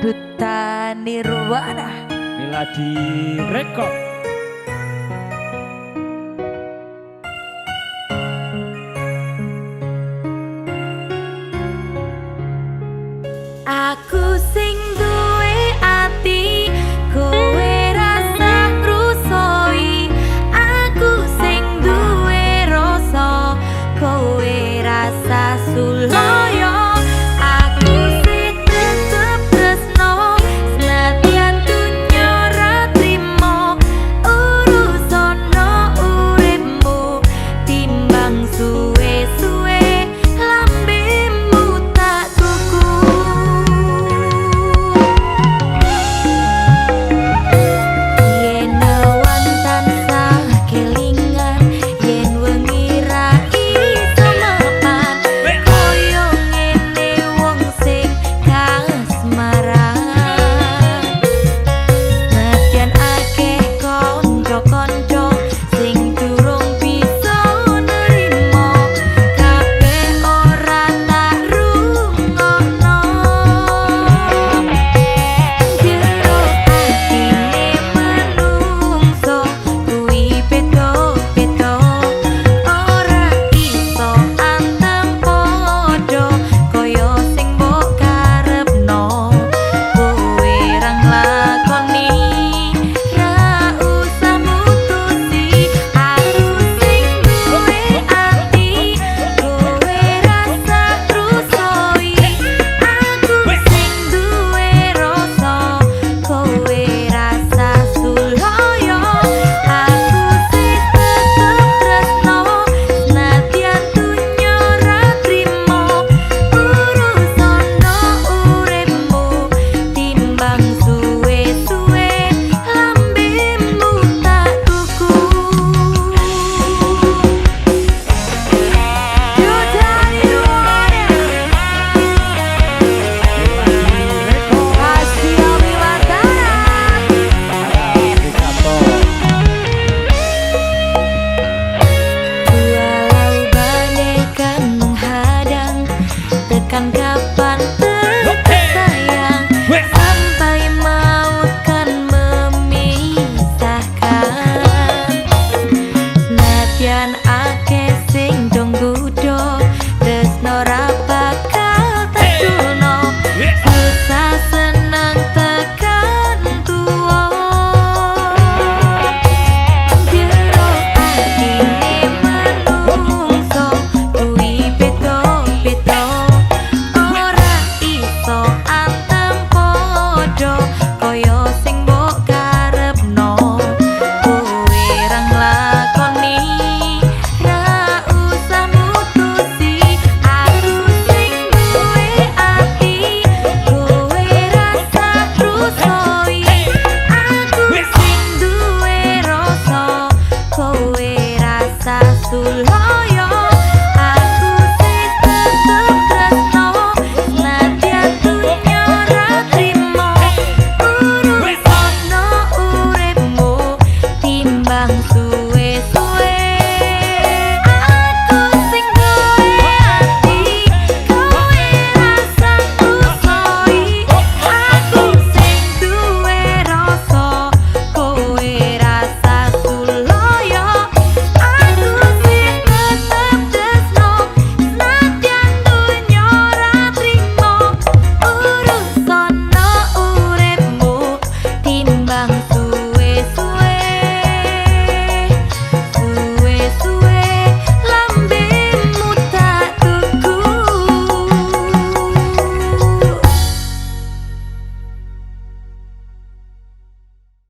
Duta Nirwana Miladi Rekod. Aku sing duwe ati kowe rasa ngrusoi. Aku sing duwe rasa kowe rasa sulaya. Aku sing tetep tresno senadyan dunya ra trimo. Urusono uripmu timbang suwe-suwe lambemu tak tuku. Yen awan tansah kelingan, yen wengi ra iso mapan, koyo ngene wong sing kasmaran. Nadyan akeh kanca-kanca sing durung bisa nerimo, kabeh ora tak rungokno. Jero atine manungsa kuwi beda-beda, ora iso antem padha kaya sing mbok karepno. Kowe ra nglakoni, ra usah mutusi. Aku sing duwe ati kowe rasa trusoi. Aku sing duwe rasa kowe rasa sulaya. Aku sing tetep tresno senadyan dunya ra trimo. Urusono uripmu timbang suwe-suwe lambemu tak tuku. Duta Nirwana Asia Wiwatara. Walau bagaikan menghadang, tekan kapan tersayang, sampai maut kan memisahkan. Nadyan akeh sing dong gudo, tresno ra bakal terduno. Susah senang tekan tuwa. Jero atine manungsa kuwi beda-beda, ora iso antem padha kaya sing mbok karepno. Kowe ra nglakoni, ra usah mutusi. Aku sing duwe ati kowe rasa trusoi. Aku sing duwe rasa kowe rasa sulaya. Aku sing tetep tresno senadyan dunya ra trimo. Urusono uripmu timbang suwe-suwe. Aku sing duwe ati kowe rasa trusoi. Aku sing duwe rasa kowe rasa sulaya. Aku sing tetep tresno senadyan dunya ra trimo. Urusono uripmu timbang